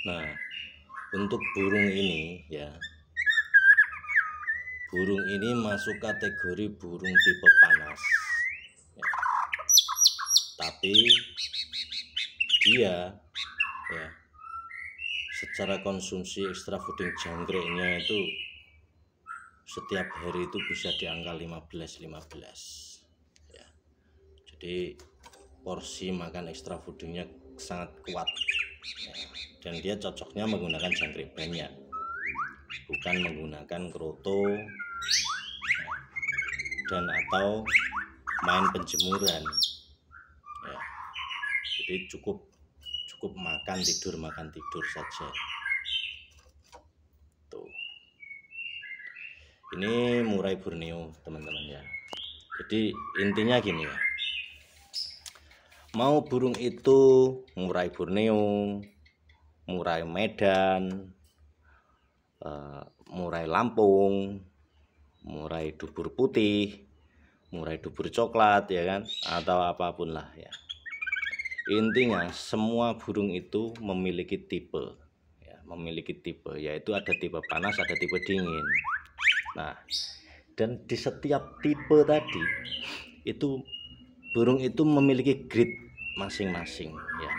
Nah, untuk burung ini ya, burung ini masuk kategori burung tipe panas ya. Tapi dia ya secara konsumsi extra fooding jangkriknya itu setiap hari itu bisa di angka 15 ya. Jadi porsi makan extra foodingnya sangat kuat ya. Dan dia cocoknya menggunakan jangkrik banyak, bukan menggunakan kroto dan atau main penjemuran ya. Jadi cukup makan tidur saja. Tuh, ini murai Borneo teman-teman ya. Jadi intinya gini ya, mau burung itu murai Borneo, murai Medan, murai Lampung, murai dubur putih, murai dubur coklat ya kan, atau apapun lah ya. Intinya semua burung itu memiliki tipe ya, yaitu ada tipe panas, ada tipe dingin. Nah, dan di setiap tipe tadi itu burung itu memiliki grade masing-masing ya.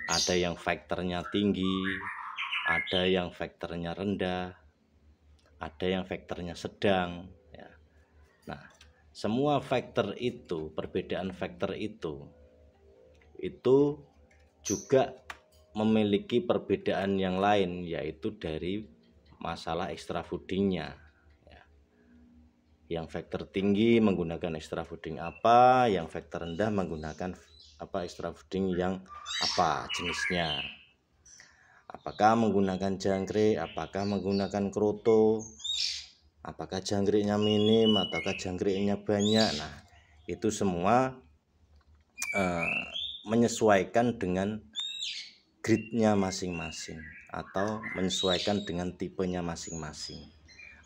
Ada yang faktornya tinggi, ada yang faktornya rendah, ada yang faktornya sedang ya. Nah, semua faktor itu, perbedaan faktor itu juga memiliki perbedaan yang lain, yaitu dari masalah extra foodingnya ya. Yang faktor tinggi menggunakan extra fooding apa, yang faktor rendah menggunakan apa extra fooding yang apa jenisnya, apakah menggunakan jangkrik, apakah menggunakan kroto, apakah jangkriknya minim ataukah jangkriknya banyak. Nah, itu semua menyesuaikan dengan gridnya masing-masing atau menyesuaikan dengan tipenya masing-masing.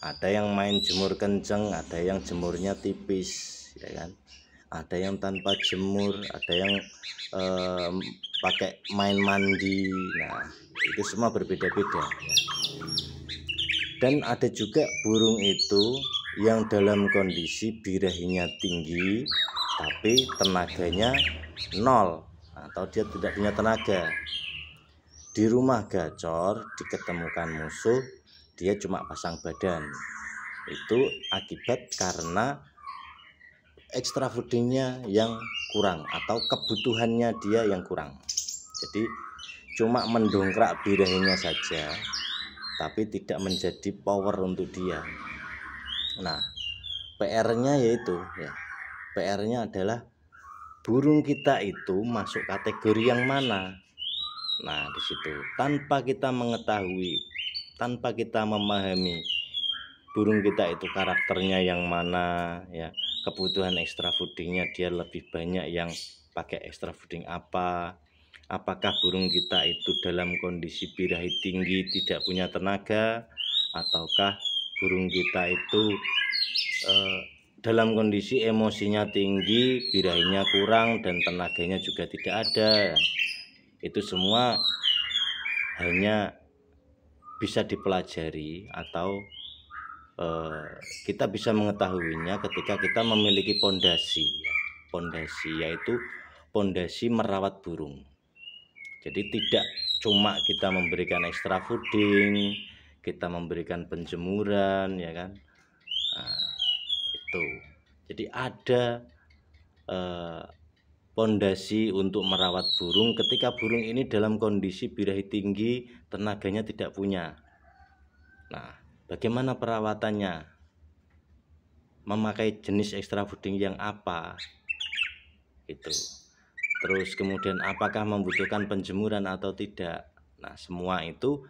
Ada yang main jemur kenceng, ada yang jemurnya tipis ya kan, ada yang tanpa jemur, ada yang pakai main mandi. Nah, itu semua berbeda-beda ya. Dan ada juga burung itu yang dalam kondisi birahinya tinggi tapi tenaganya nol atau dia tidak punya tenaga. Di rumah gacor diketemukan musuh, dia cuma pasang badan. Itu akibat karena extra foodingnya yang kurang atau kebutuhannya dia yang kurang. Jadi cuma mendongkrak birahinya saja, tapi tidak menjadi power untuk dia. Nah, PR-nya yaitu ya, PR-nya adalah burung kita itu masuk kategori yang mana. Nah, di situ tanpa kita mengetahui, tanpa kita memahami burung kita itu karakternya yang mana ya, kebutuhan extra foodingnya dia lebih banyak yang pakai extra fooding apa, apakah burung kita itu dalam kondisi birahi tinggi tidak punya tenaga, ataukah burung kita itu dalam kondisi emosinya tinggi, birahinya kurang dan tenaganya juga tidak ada. Itu semua hanya bisa dipelajari atau kita bisa mengetahuinya ketika kita memiliki pondasi yaitu pondasi merawat burung. Jadi tidak cuma kita memberikan extra fooding, kita memberikan penjemuran ya kan. Nah, itu jadi ada pondasi untuk merawat burung ketika burung ini dalam kondisi birahi tinggi, tenaganya tidak punya. Nah, bagaimana perawatannya? Memakai jenis extra fooding yang apa? Itu. Terus kemudian apakah membutuhkan penjemuran atau tidak? Nah, semua itu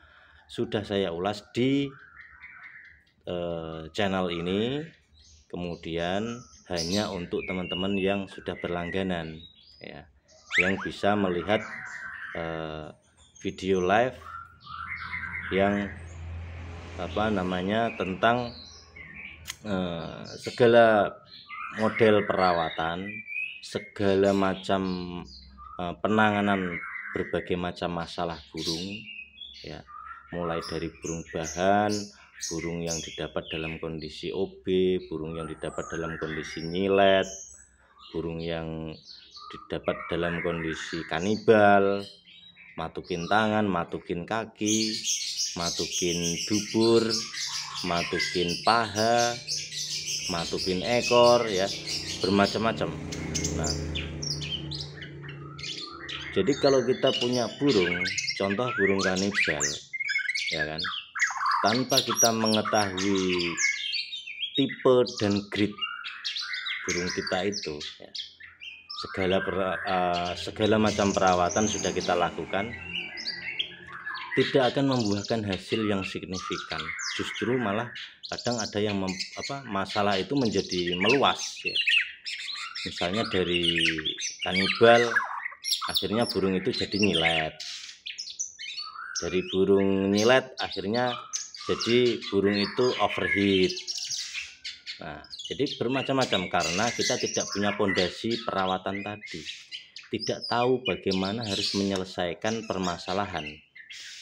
sudah saya ulas di channel ini. Kemudian hanya untuk teman-teman yang sudah berlangganan ya, yang bisa melihat video live yang tentang segala model perawatan, segala macam penanganan berbagai macam masalah burung ya, mulai dari burung bahan, burung yang didapat dalam kondisi OB, burung yang didapat dalam kondisi nyilet, burung yang didapat dalam kondisi kanibal, matukin tangan, matukin kaki, matukin dubur, matukin paha, matukin ekor, ya, bermacam-macam. Nah, jadi kalau kita punya burung, contoh burung kanibal, ya kan, tanpa kita mengetahui tipe dan grade burung kita itu, ya, segala macam perawatan sudah kita lakukan, tidak akan membuahkan hasil yang signifikan. Justru malah kadang ada yang masalah itu menjadi meluas, ya. Misalnya dari kanibal, akhirnya burung itu jadi nyilet. Dari burung nyilet akhirnya jadi burung itu overheat. Nah, jadi bermacam-macam karena kita tidak punya pondasi perawatan tadi, tidak tahu bagaimana harus menyelesaikan permasalahan.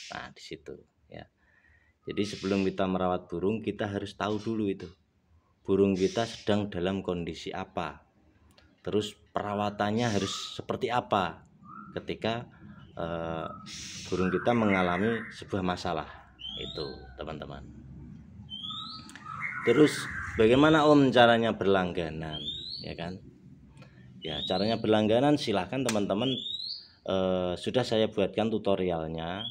Nah, di situ, ya. Jadi sebelum kita merawat burung, kita harus tahu dulu itu burung kita sedang dalam kondisi apa, terus perawatannya harus seperti apa ketika burung kita mengalami sebuah masalah itu, teman-teman. Terus bagaimana Om caranya berlangganan, ya kan? Ya, caranya berlangganan silahkan teman-teman, sudah saya buatkan tutorialnya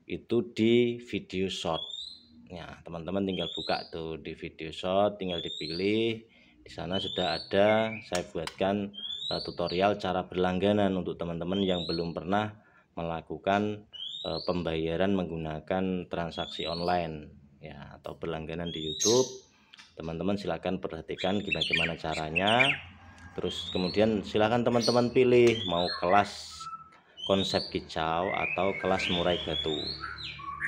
itu di video short. Ya, teman-teman tinggal buka tuh di video short, tinggal dipilih. Di sana sudah ada saya buatkan tutorial cara berlangganan untuk teman-teman yang belum pernah melakukan pembayaran menggunakan transaksi online, ya, atau berlangganan di YouTube. Teman-teman silakan perhatikan bagaimana caranya. Terus kemudian silakan teman-teman pilih mau kelas konsep kicau atau kelas murai batu,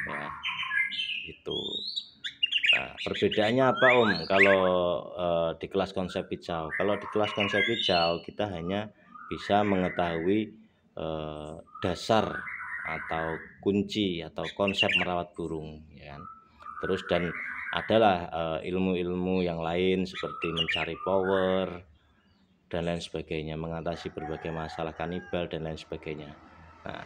ya, itu. Nah, perbedaannya apa Om kalau di kelas konsep hijau? Kalau di kelas konsep hijau kita hanya bisa mengetahui dasar atau kunci atau konsep merawat burung, ya kan? Terus dan adalah ilmu-ilmu yang lain seperti mencari power dan lain sebagainya, mengatasi berbagai masalah kanibal dan lain sebagainya. Nah,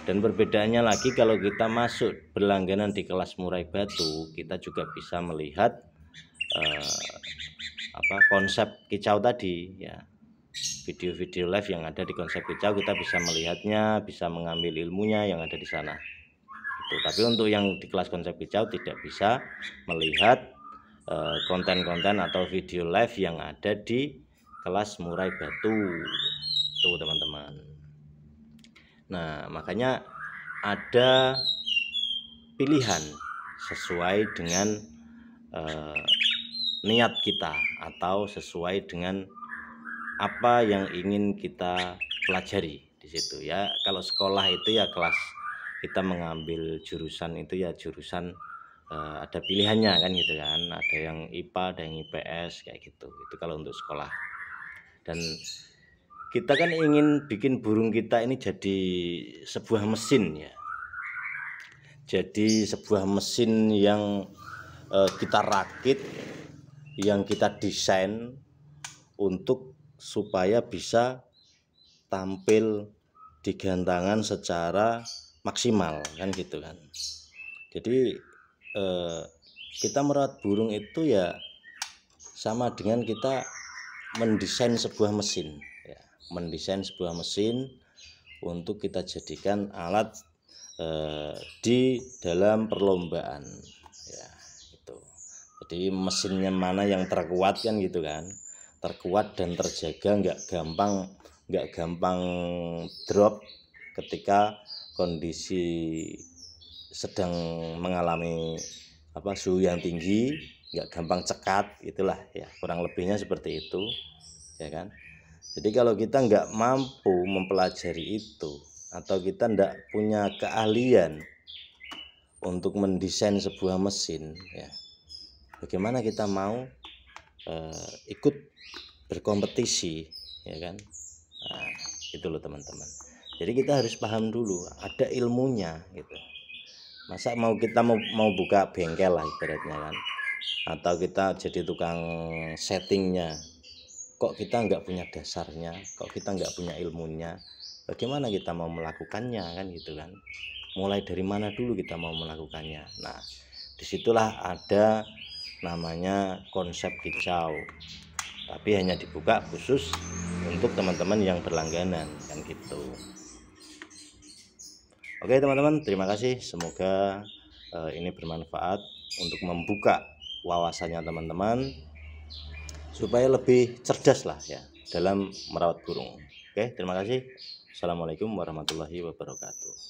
dan perbedaannya lagi kalau kita masuk berlangganan di kelas murai batu, kita juga bisa melihat konsep kicau tadi, ya. Video-video live yang ada di konsep kicau kita bisa melihatnya, bisa mengambil ilmunya yang ada di sana. Itu. Tapi untuk yang di kelas konsep kicau tidak bisa melihat konten-konten atau video live yang ada di kelas murai batu. Tuh, teman-teman. Nah, makanya ada pilihan sesuai dengan niat kita atau sesuai dengan apa yang ingin kita pelajari di situ, ya. Kalau sekolah itu ya kelas kita mengambil jurusan itu ya jurusan ada pilihannya kan gitu kan, ada yang IPA, ada yang IPS kayak gitu. Itu kalau untuk sekolah. Dan kita kan ingin bikin burung kita ini jadi sebuah mesin, ya. Jadi sebuah mesin yang kita rakit, yang kita desain untuk supaya bisa tampil di gantangan secara maksimal kan gitu kan. Jadi kita merawat burung itu ya sama dengan kita mendesain sebuah mesin, ya. Mendesain sebuah mesin untuk kita jadikan alat di dalam perlombaan, ya, itu. Jadi mesinnya mana yang terkuat kan gitu kan, terkuat dan terjaga, nggak gampang drop ketika kondisi sedang mengalami suhu yang tinggi, nggak gampang cekat, itulah ya kurang lebihnya seperti itu, ya kan. Jadi kalau kita nggak mampu mempelajari itu atau kita nggak punya keahlian untuk mendesain sebuah mesin, ya, bagaimana kita mau ikut berkompetisi, ya kan. Nah, itu loh teman-teman. Jadi kita harus paham dulu, ada ilmunya gitu. Masa kita mau buka bengkel lah ibaratnya kan, atau kita jadi tukang settingnya, kok kita nggak punya dasarnya, kok kita nggak punya ilmunya, bagaimana kita mau melakukannya kan gitu kan. Mulai dari mana dulu kita mau melakukannya. Nah, disitulah ada namanya konsep kicau, tapi hanya dibuka khusus untuk teman-teman yang berlangganan kan gitu. Oke teman-teman, terima kasih, semoga ini bermanfaat untuk membuka wawasannya teman-teman supaya lebih cerdas lah ya dalam merawat burung. Oke, terima kasih. Assalamualaikum warahmatullahi wabarakatuh.